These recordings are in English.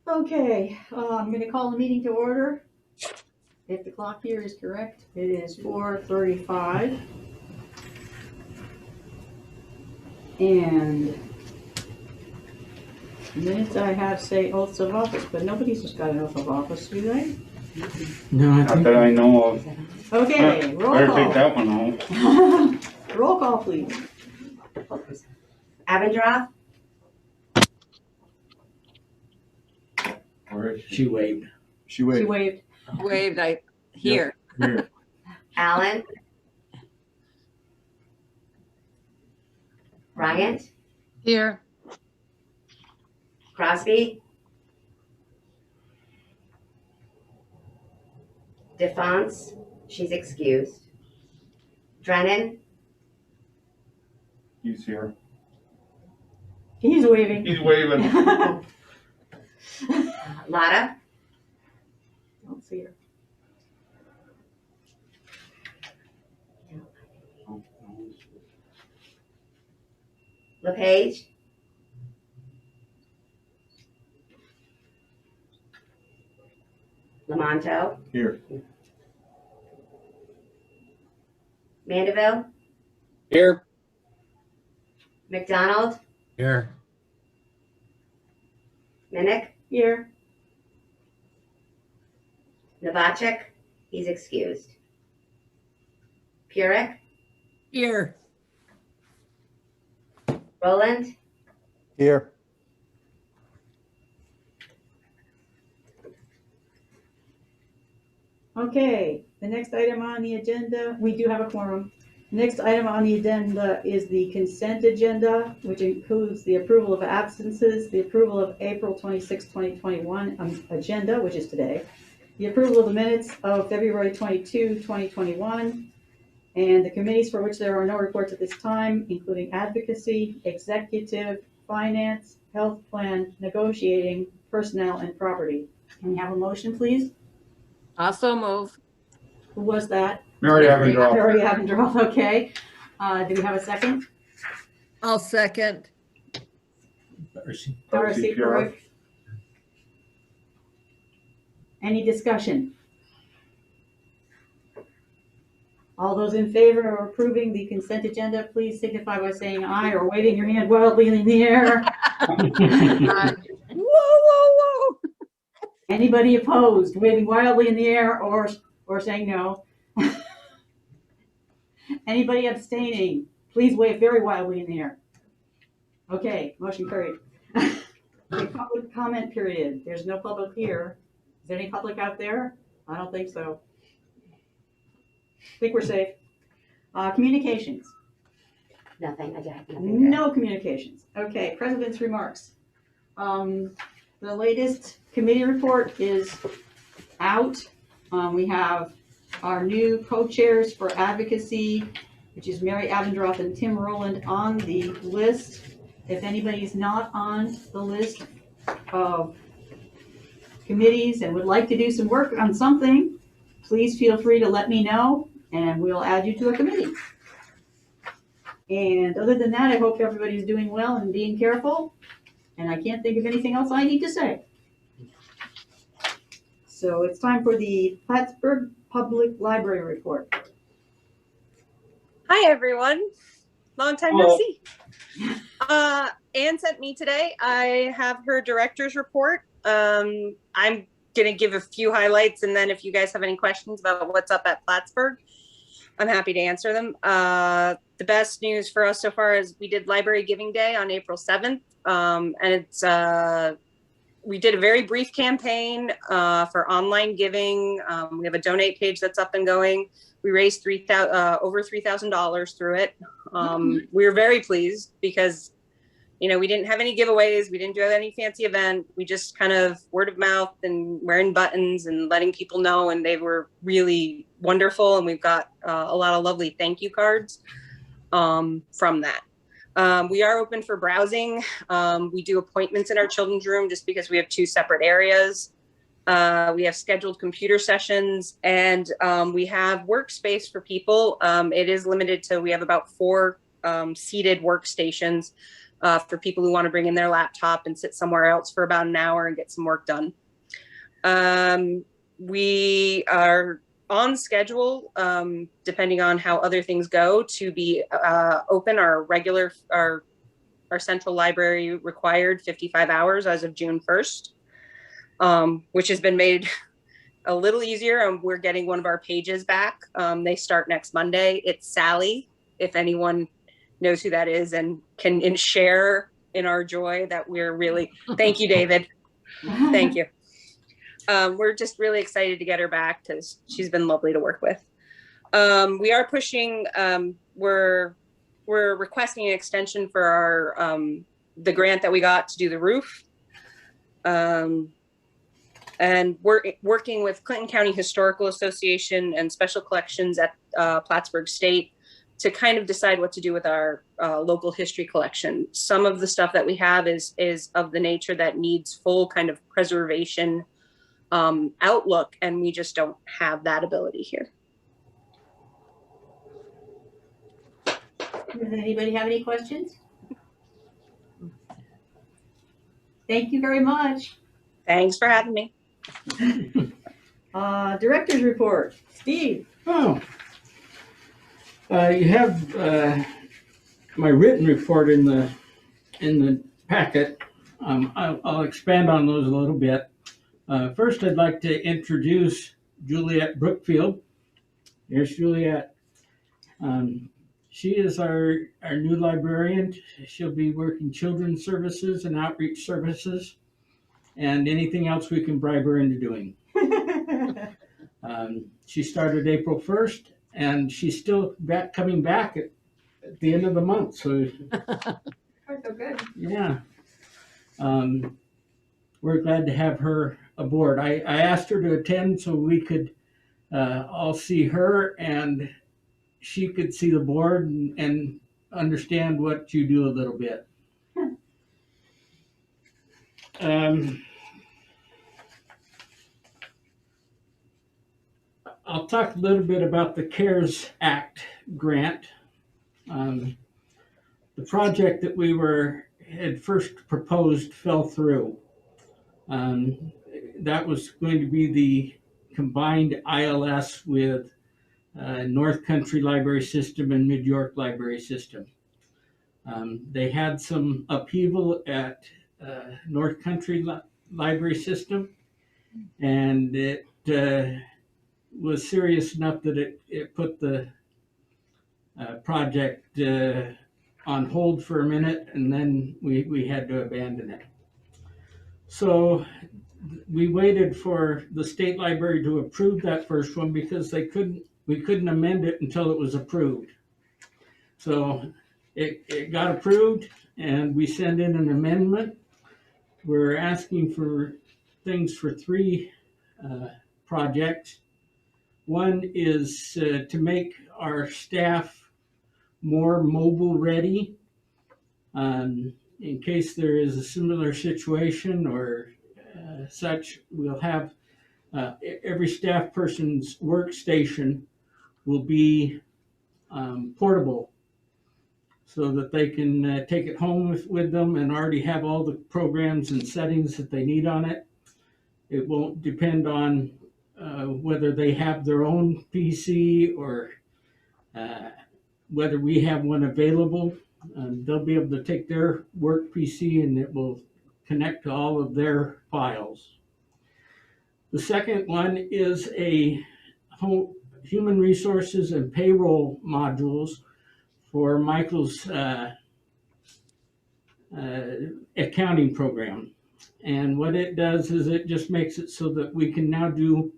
Okay, I'm going to call the meeting to order. If the clock here is correct, it is 4:35. And minutes I have say oaths of office, but nobody's just got an oath of office, do they? No, I Not think that I know of. Okay, roll Better take call. that one out. Roll call, please. Avendroth, Where is she waved. She waved. Waved, here. Here. Allen, Bryant, Here. Crosby, DeFonce, she's excused. Drennan, He's here. He's waving. He's waving. Lotta, Don't see her. LePage, Lamonto, Here. Mandeville, Here. McDonald, Here. Minnick, Here. Novacek, he's excused. Purick, Here. Roland, Here. Okay, the next item on the agenda, we do have a quorum. Next item on the agenda is the consent agenda, which includes the approval of absences, the approval of April 26, 2021 agenda, which is today, the approval of the minutes of February 22, 2021, and the committees for which there are no reports at this time, including advocacy, executive, finance, health plan, negotiating, personnel, and property. Can we have a motion, please? Also move. Who was that? Mary Avendroth. Mary Avendroth, okay. Do we have a second? I'll second. Darcy Darcy Purick. Any discussion? All those in favor of approving the consent agenda, please signify by saying aye or waving your hand wildly in the air. Whoa, whoa, whoa. Anybody opposed, waving wildly in the air or saying no? Anybody abstaining, please wave very wildly in the air. Okay, motion carried. The public comment period. There's no public here. Is there any public out there? I don't think so. I think we're safe. Communications. nothing, I got nothing. No communications. Okay, president's remarks. The latest committee report is out. We have our new co-chairs for advocacy, which is Mary Avendroth and Tim Rowland, on the list. If anybody's not on the list of committees and would like to do some work on something, please feel free to let me know and we'll add you to a committee. And other than that, I hope everybody's doing well and being careful. And I can't think of anything else I need to say. So it's time for the Plattsburgh Public Library report. Hi, everyone. Long time no see. Anne sent me today. I have her director's report. I'm going to give a few highlights, and then if you guys have any questions about what's up at Plattsburgh, I'm happy to answer them. The best news for us so far is we did Library Giving Day on April 7th, and it's we did a very brief campaign for online giving. We have a donate page that's up and going. We raised over $3,000 through it. We were very pleased because, you know, we didn't have any giveaways. We didn't do any fancy event. We just kind of word of mouth and wearing buttons and letting people know. And they were really wonderful. And we've got a lot of lovely thank you cards from that. We are open for browsing. We do appointments in our children's room just because we have two separate areas. We have scheduled computer sessions, and we have workspace for people. It is limited to, we have about 4 seated workstations. for people who want to bring in their laptop and sit somewhere else for about an hour and get some work done. We are on schedule, depending on how other things go, to be open our central library required 55 hours as of June 1st, which has been made a little easier. And we're getting one of our pages back. They start next Monday. It's Sally, if anyone knows who that is and can share in our joy that we're really, thank you, David. Thank you. We're just really excited to get her back because she's been lovely to work with. We are pushing, we're requesting an extension for our, the grant that we got to do the roof. And we're working with Clinton County Historical Association and Special Collections at Plattsburgh State to kind of decide what to do with our local history collection. Some of the stuff that we have is of the nature that needs full kind of preservation outlook, and we just don't have that ability here. Does anybody have any questions? Thank you very much. Thanks for having me. Director's report, Steve. Oh. You have my written report in the packet. I'll expand on those a little bit. First, I'd like to introduce Juliet Brookfield. Here's Juliet. She is our new librarian. She'll be working children's services and outreach services and anything else we can bribe her into doing. She started April 1st, and she's still coming back at the end of the month. So, So good. yeah. We're glad to have her aboard. I asked her to attend so we could all see her and she could see the board and understand what you do a little bit. I'll talk a little bit about the CARES Act grant. The project that we had first proposed fell through. That was going to be the combined ILS with North Country Library System and Mid-York Library System. They had some upheaval at North Country Library System, and it was serious enough that it put the project on hold for a minute, and then we had to abandon it. So we waited for the state library to approve that first one because we couldn't amend it until it was approved. So it got approved, and we sent in an amendment. We're asking for things for 3 projects. One is to make our staff more mobile ready in case there is a similar situation or such. We'll have every staff person's workstation will be portable so that they can take it home with them and already have all the programs and settings that they need on it. It won't depend on whether they have their own PC or whether we have one available. They'll be able to take their work PC and it will connect to all of their files. The second one is a human resources and payroll modules for Michael's accounting program. And what it does is it just makes it so that we can now do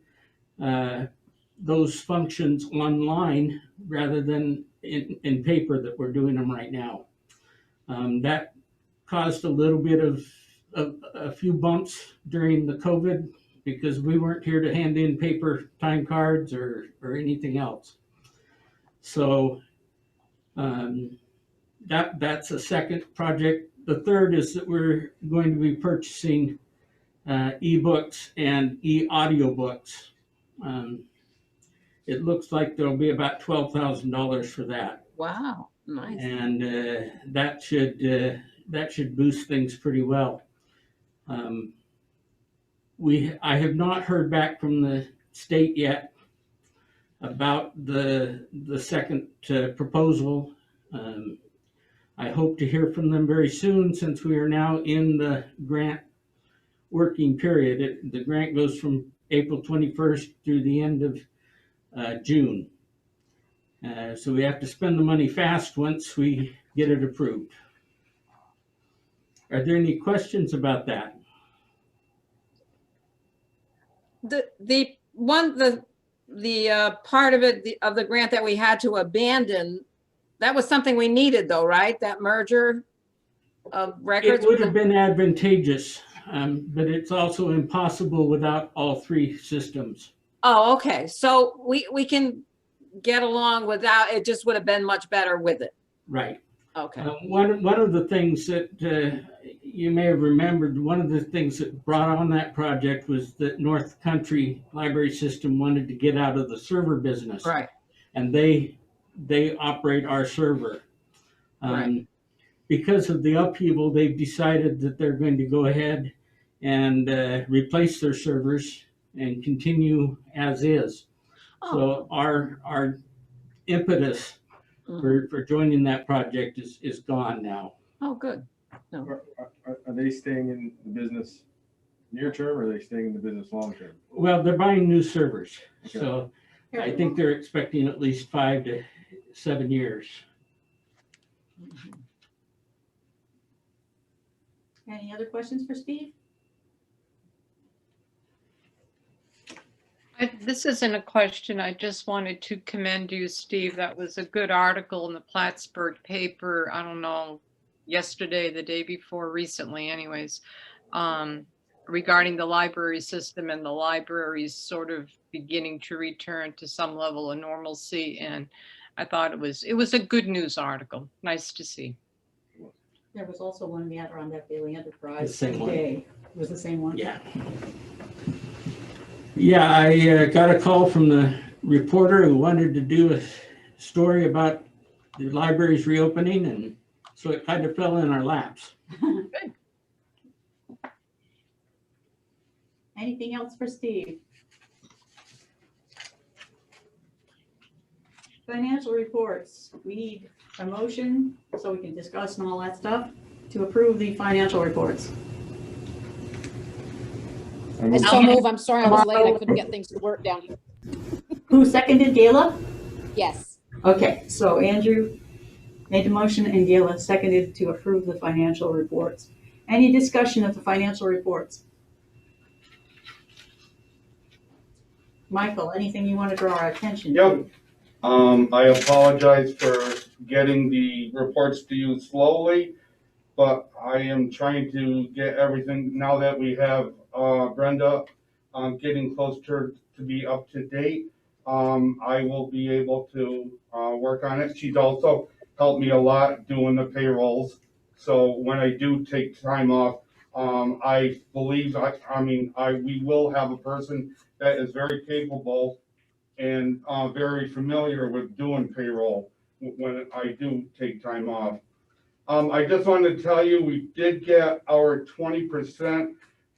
those functions online rather than in paper that we're doing them right now. That caused a little bit of a few bumps during the COVID because we weren't here to hand in paper time cards or anything else. So that's a second project. The third is that we're going to be purchasing ebooks and e-audiobooks. It looks like there'll be about $12,000 for that. Wow, nice. And that should that should boost things pretty well. I have not heard back from the state yet about the second proposal. I hope to hear from them very soon, since we are now in the grant working period. The grant goes from April 21st through the end of June. So we have to spend the money fast once we get it approved. Are there any questions about that? The part of it, of the grant that we had to abandon, that was something we needed though, right? That merger of records? It would have been advantageous, but it's also impossible without all three systems. Oh, okay. So we can get along without, it just would have been much better with it. Right. Okay. One of the things that you may have remembered, one of the things that brought on that project was that North Country Library System wanted to get out of the server business. Right. And they operate our server. Right. Because of the upheaval, they've decided that they're going to go ahead and replace their servers and continue as is. Oh. So our impetus for joining that project is gone now. Oh, good. Are they staying in the business near term, or are they staying in the business long term? Well, they're buying new servers, Okay. so I think they're expecting at least 5 to 7 years. Any other questions for Steve? This isn't a question. I just wanted to commend you, Steve. That was a good article in the Plattsburgh paper. I don't know, yesterday, the day before, recently anyways, regarding the library system and the libraries sort of beginning to return to some level of normalcy. And I thought it was a good news article. Nice to see. There was also one in the Adirondack Daily Enterprise The same one. today. It was the same one? Yeah. Yeah, I got a call from the reporter who wanted to do a story about the library's reopening, and so it kind of fell in our laps. Anything else for Steve? Financial reports. We need a motion so we can discuss and all that stuff to approve the financial reports. I so move. I'm sorry I was late. I couldn't get things to work down here. Who seconded, Gayla? Yes. Okay, so Andrew made the motion and Gayla seconded to approve the financial reports. Any discussion of the financial reports? Michael, anything you want to draw our attention to? Yep. I apologize for getting the reports to you slowly, but I am trying to get everything, now that we have Brenda getting closer to be up to date. I will be able to work on it. She's also helped me a lot doing the payrolls. So when I do take time off, I believe, we will have a person that is very capable and very familiar with doing payroll when I do take time off. I just wanted to tell you, we did get our 20%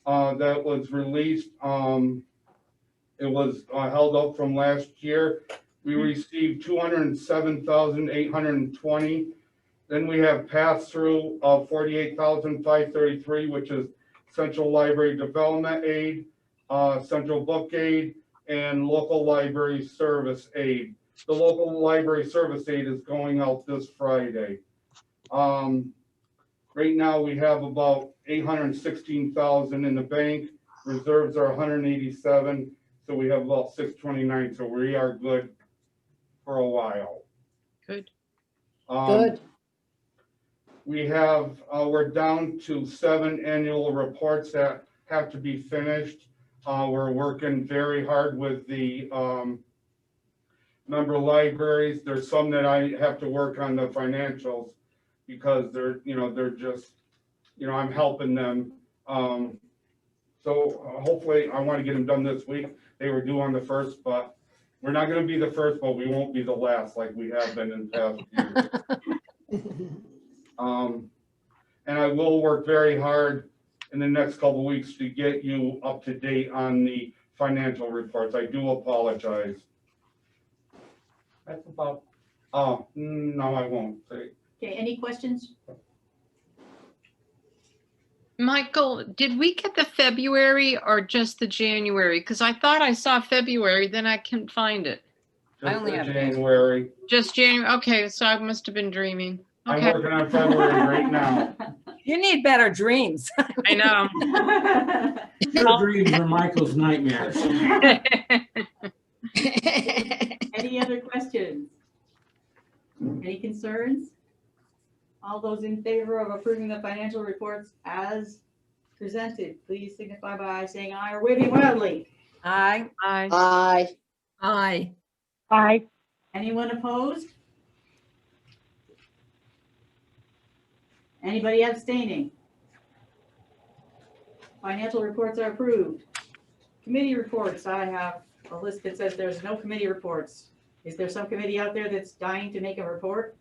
that was released. It was held up from last year. We received 207,820. Then we have pass-through of 48,533, which is Central Library Development Aid, Central Book Aid, and Local Library Service Aid. The Local Library Service Aid is going out this Friday. Right now we have about 816,000 in the bank. Reserves are 187, so we have about 629. So we are good for a while. Good. Good. We have, we're down to 7 annual reports that have to be finished. We're working very hard with the member libraries. There's some that I have to work on the financials because they're just, I'm helping them. So hopefully I want to get them done this week. They were due on the 1st, but we're not going to be the first, but we won't be the last like we have been in past years. and I will work very hard in the next couple of weeks to get you up to date on the financial reports. I do apologize. That's about, oh, no, I won't say. Okay, any questions? Michael, did we get the February or just the January? Because I thought I saw February, then I couldn't find it. I Just only for have January. Just January. Okay, so I must have been dreaming. I'm Okay, working on February right now. You need better dreams. I know. Your dreams are Michael's nightmares. Any other questions? Any concerns? All those in favor of approving the financial reports as presented, please signify by saying aye or waving wildly. Aye. Aye. Aye. Aye. Aye. Anyone opposed? Anybody abstaining? Financial reports are approved. Committee reports, I have a list that says there's no committee reports. Is there some committee out there that's dying to make a report?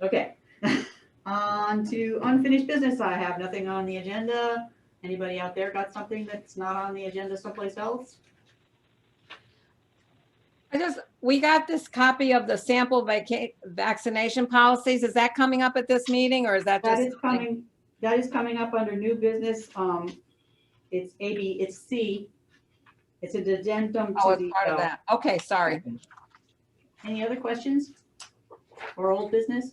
Okay. On to unfinished business, I have nothing on the agenda. Anybody out there got something that's not on the agenda someplace else? We got this copy of the sample vaccination policies. Is that coming up at this meeting or is that That just? is coming, that is coming up under new business. It's C. It's an addendum Oh, to it's the, part of that. Okay, sorry. any other questions? Or old business?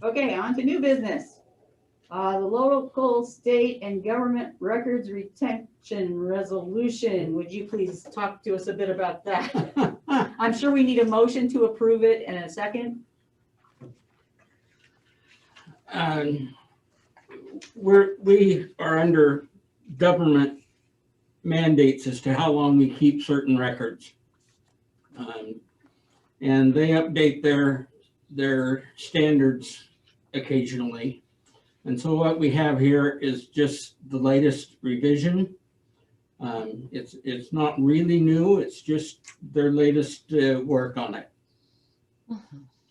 Okay, on to new business. The local, state, and government records retention resolution. Would you please talk to us a bit about that? I'm sure we need a motion to approve it in a second. We are under government mandates as to how long we keep certain records. And they update their standards occasionally. And so what we have here is just the latest revision. It's not really new, it's just their latest work on it.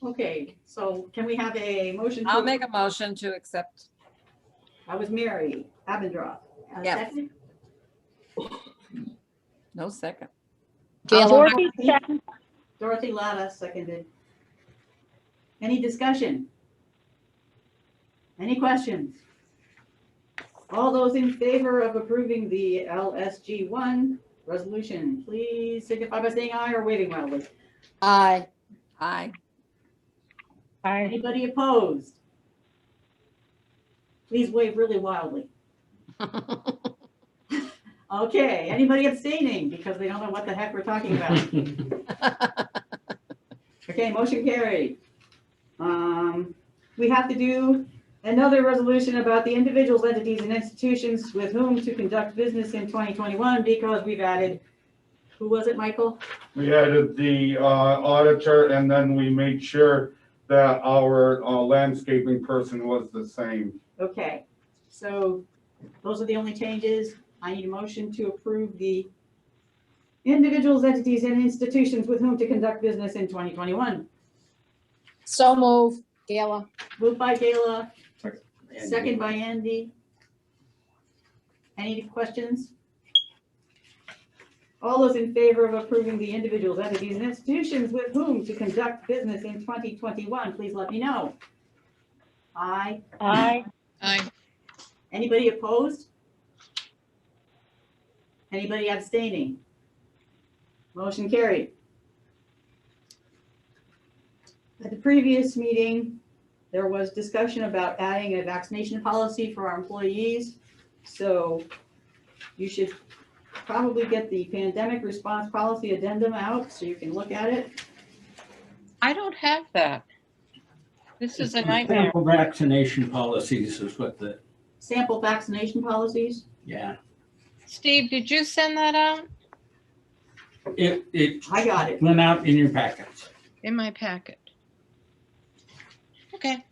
Okay, so can we have a motion? to- I'll make a motion to accept. That was Mary Abendroth. Yes. Second? No second. Gail, Dorothy Latta seconded. Any discussion? Any questions? All those in favor of approving the LSG 1 resolution, please signify by saying aye or waving wildly. aye. Aye. Anybody opposed? Please wave really wildly. Okay, anybody abstaining because they don't know what the heck we're talking about? Okay, motion carried. We have to do another resolution about the individuals, entities, and institutions with whom to conduct business in 2021 because we've added, who was it, Michael? We added the auditor, and then we made sure that our landscaping person was the same. Okay, so those are the only changes. I need a motion to approve the individuals, entities, and institutions with whom to conduct business in 2021. So move, Gayla. Moved by Gayla, Second. second by Andy. Any questions? All those in favor of approving the individuals, entities, and institutions with whom to conduct business in 2021, please let me know. Aye. Aye. Aye. Anybody opposed? Anybody abstaining? Motion carried. At the previous meeting, there was discussion about adding a vaccination policy for our employees. So you should probably get the pandemic response policy addendum out so you can look at it. I don't have that. This is a nightmare. Sample vaccination policies is what Sample vaccination policies. yeah. Steve, did you send that out? It I got it. went out in your packets. In my packet. Okay.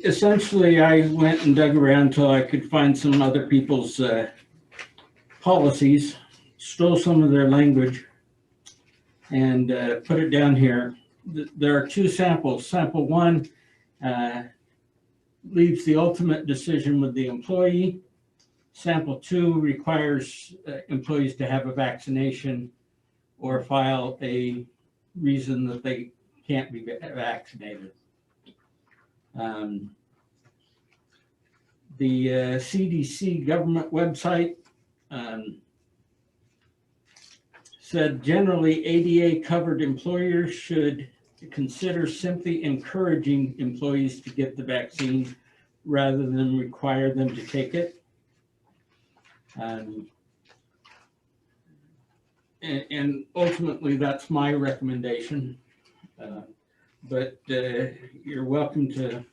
Essentially, I went and dug around till I could find some other people's policies, stole some of their language, and put it down here. There are two samples. Sample one leaves the ultimate decision with the employee. Sample two requires employees to have a vaccination or file a reason that they can't be vaccinated. The CDC government website said generally ADA covered employers should consider simply encouraging employees to get the vaccine rather than require them to take it. And ultimately, that's my recommendation. But you're welcome to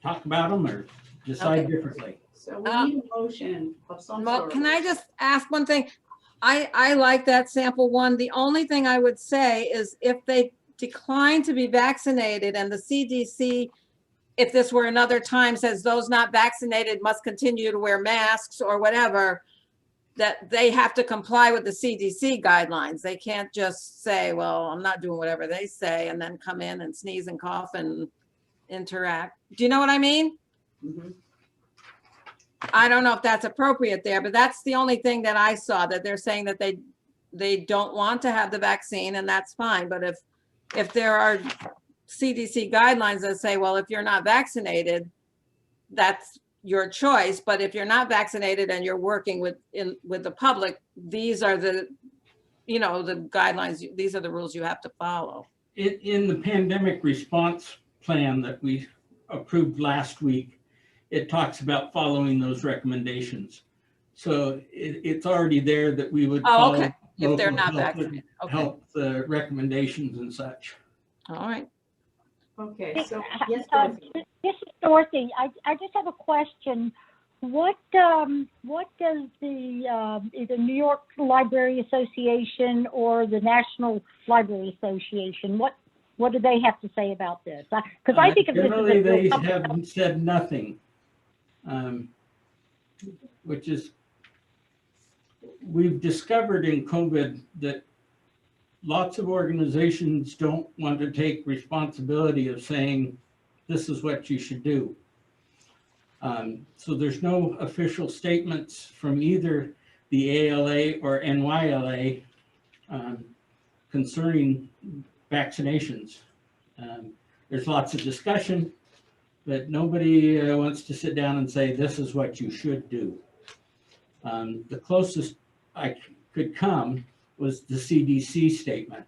talk about them or decide differently. So we need a motion of some Well, sort. can I just ask one thing? I like that sample one. The only thing I would say is if they decline to be vaccinated and the CDC, if this were another time, says those not vaccinated must continue to wear masks or whatever, that they have to comply with the CDC guidelines. They can't just say, well, I'm not doing whatever they say, and then come in and sneeze and cough and interact. Do you know what I mean? Mhm. I don't know if that's appropriate there, but that's the only thing that I saw, that they're saying that they don't want to have the vaccine, and that's fine. But if there are CDC guidelines that say, well, if you're not vaccinated, that's your choice. But if you're not vaccinated and you're working with the public, these are the, the guidelines, these are the rules you have to follow. In the pandemic response plan that we approved last week, it talks about following those recommendations. So it's already there that we would Oh, follow okay. If they're local not health vaccinated. Okay. health recommendations and such. All right. Okay, so, yes, This is Dorothy. I just have a question. What does the either New York Library Association or the National Library Association, what do they have to say about this? Because I think of this as Generally, a they real public health. have said nothing, which is, we've discovered in COVID that lots of organizations don't want to take responsibility of saying, this is what you should do. So there's no official statements from either the ALA or NYLA concerning vaccinations. There's lots of discussion, but nobody wants to sit down and say, this is what you should do. The closest I could come was the CDC statement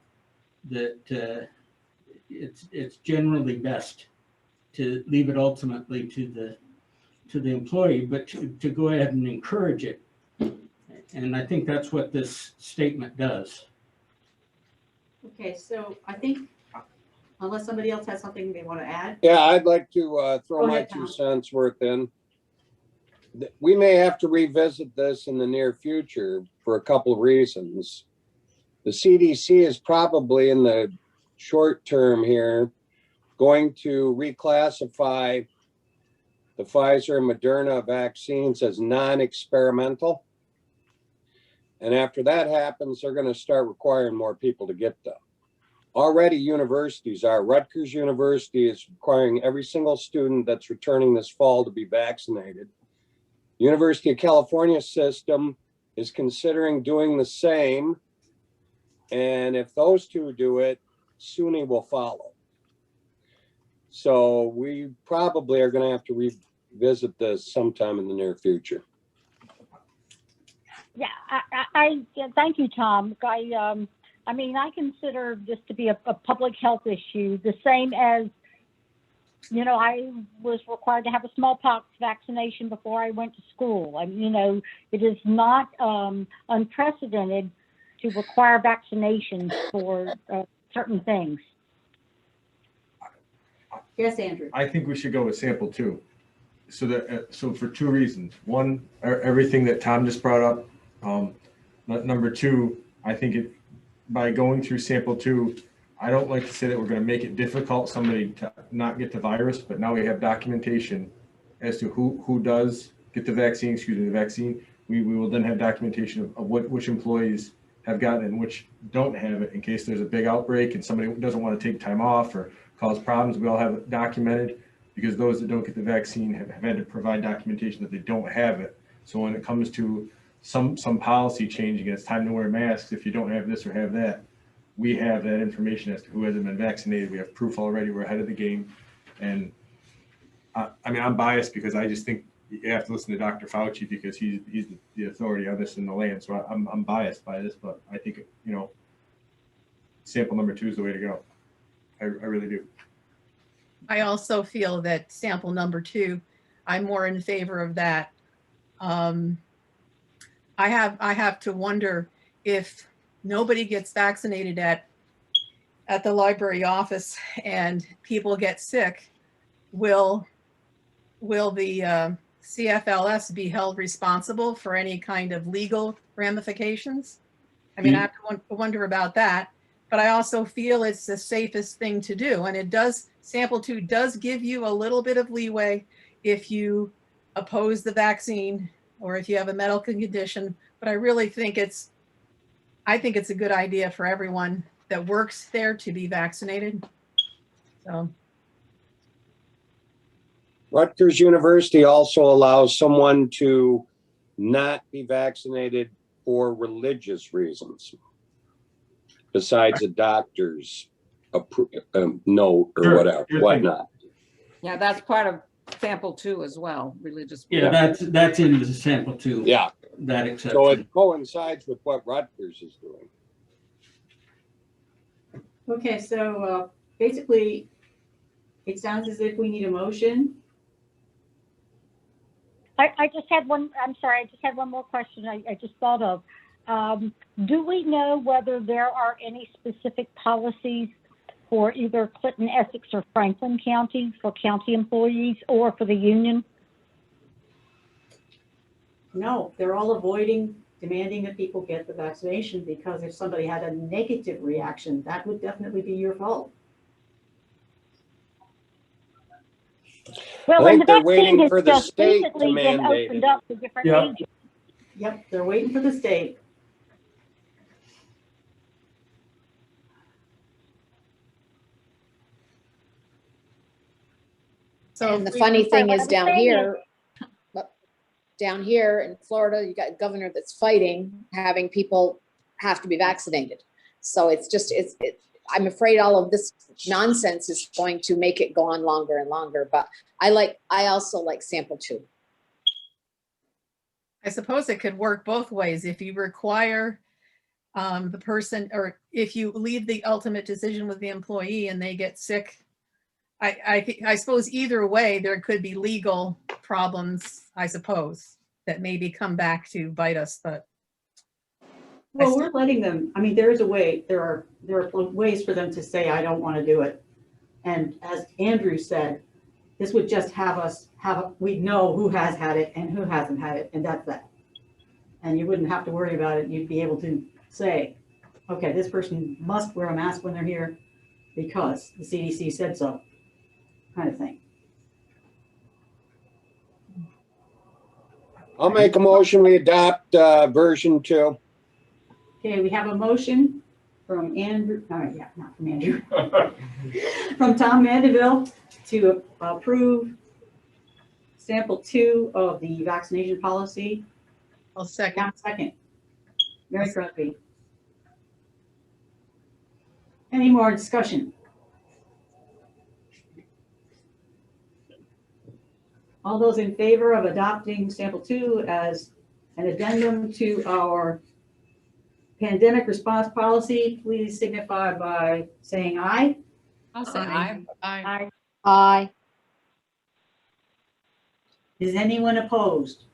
that it's generally best to leave it ultimately to the employee, but to go ahead and encourage it. And I think that's what this statement does. Okay, so I think, unless somebody else has something they want to add. Yeah, I'd like to throw Go my ahead, 2 Tom. cents worth in. We may have to revisit this in the near future for a couple of reasons. The CDC is probably in the short term here going to reclassify the Pfizer and Moderna vaccines as non-experimental. And after that happens, they're going to start requiring more people to get them. Already universities are. Rutgers University is requiring every single student that's returning this fall to be vaccinated. University of California system is considering doing the same. And if those two do it, SUNY will follow. So we probably are going to have to revisit this sometime in the near future. Yeah, I thank you, Tom. I mean, I consider this to be a public health issue, the same as, I was required to have a smallpox vaccination before I went to school. It is not unprecedented to require vaccinations for certain things. Yes, Andrew. I think we should go with sample 2. So for 2 reasons. One, everything that Tom just brought up. Number 2, I think by going through sample 2, I don't like to say that we're going to make it difficult somebody to not get the virus, but now we have documentation as to who does get the vaccine. We will then have documentation of which employees have gotten it and which don't have it in case there's a big outbreak and somebody doesn't want to take time off or cause problems. We all have it documented because those that don't get the vaccine have had to provide documentation that they don't have it. So when it comes to some policy changing, it's time to wear masks if you don't have this or have that. We have that information as to who hasn't been vaccinated. We have proof already. We're ahead of the game. And I mean, I'm biased because I just think you have to listen to Dr. Fauci because he's the authority on this in the land. So I'm biased by this, but I think, you know, sample number 2 is the way to go. I really do. I also feel that sample number 2, I'm more in favor of that. I have to wonder if nobody gets vaccinated at the library office and people get sick, will the CFLS be held responsible for any kind of legal ramifications? I mean, I have to wonder about that, but I also feel it's the safest thing to do. And it does, sample 2 does give you a little bit of leeway if you oppose the vaccine or if you have a medical condition, but I really think I think it's a good idea for everyone that works there to be vaccinated. So. Rutgers University also allows someone to not be vaccinated for religious reasons, besides a doctor's note or Sure. whatnot. Yeah, that's part of sample 2 as well, religious. Yeah, that's in the sample 2. Yeah, That exception. so it coincides with what Rutgers is doing. Okay, so basically, it sounds as if we need a motion. I just had one, I'm sorry, I just had one more question I just thought of. Do we know whether there are any specific policies for either Clinton, Essex, or Franklin County for county employees or for the union? No, they're all avoiding demanding that people get the vaccination because if somebody had a negative reaction, that would definitely be your fault. Well, I and think the they're vaccine waiting has for the just state to recently been mandate opened it. up to different Yeah. ages. Yep, they're waiting for the state. So I'm if sorry, we- what I'm saying is- down here in Florida, you got a governor that's fighting having people have to be vaccinated. So it's just, I'm afraid all of this nonsense is going to make it go on longer and longer, but I also like sample 2. I suppose it could work both ways. If you require the person, or if you leave the ultimate decision with the employee and they get sick, I suppose either way, there could be legal problems, I suppose, that maybe come back to bite us, but. Well, we're letting them, I mean, there is a way, there are ways for them to say, I don't want to do it. And as Andrew said, this would just have us we'd know who has had it and who hasn't had it, and that's that. And you wouldn't have to worry about it. You'd be able to say, okay, this person must wear a mask when they're here because the CDC said so, kind of thing. I'll make a motion, we adopt version 2. Okay, we have a motion from Andrew, not from Andrew, from Tom Mandeville to approve sample 2 of the vaccination policy. I'll second. Second. Mary Crosby. Any more discussion? All those in favor of adopting sample 2 as an addendum to our pandemic response policy, please signify by saying aye. I'll say aye. Aye. Aye. Is anyone opposed?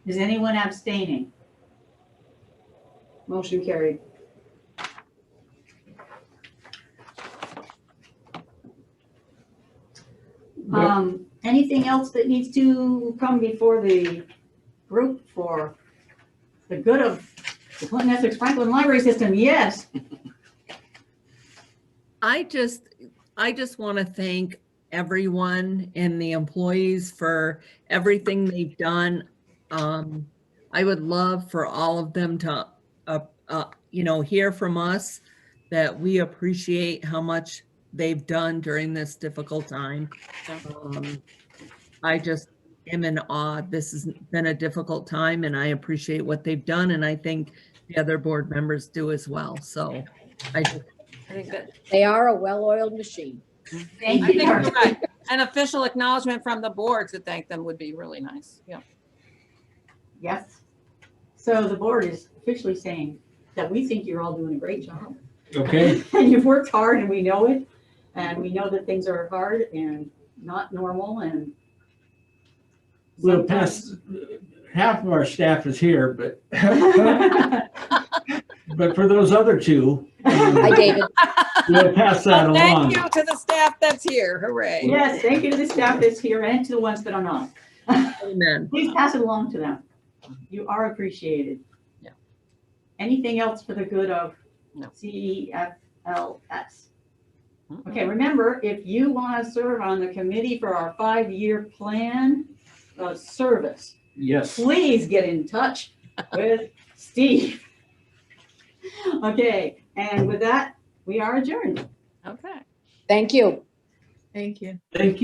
Is anyone abstaining? Motion carried. Anything else that needs to come before the group for the good of the Clinton Essex Franklin Library System? Yes. I just want to thank everyone and the employees for everything they've done. I would love for all of them to, hear from us that we appreciate how much they've done during this difficult time. I just am in awe. This has been a difficult time and I appreciate what they've done. And I think the other board members do as well. So I think that, They are a well-oiled machine. Thank I you. think you're right. An official acknowledgement from the board to thank them would be really nice. Yeah. Yes. So the board is officially saying that we think you're all doing a great job. Okay, And you've worked hard and we know it. And we know that things are hard and not normal and. we'll pass, half of our staff is here, but, but for those other two, Hi, David. we'll pass that Well, along. thank you to the staff that's here. Hooray. Yes, thank you to the staff that's here and to the ones that are not. Amen. Please pass it along to them. You are appreciated. Yeah. Anything else for the good of No. CEFLS? Okay, remember, if you want to serve on the committee for our 5-year plan of service, Yes. please get in touch with Steve. Okay, and with that, we are adjourned. Okay. Thank you. Thank you. Thank you.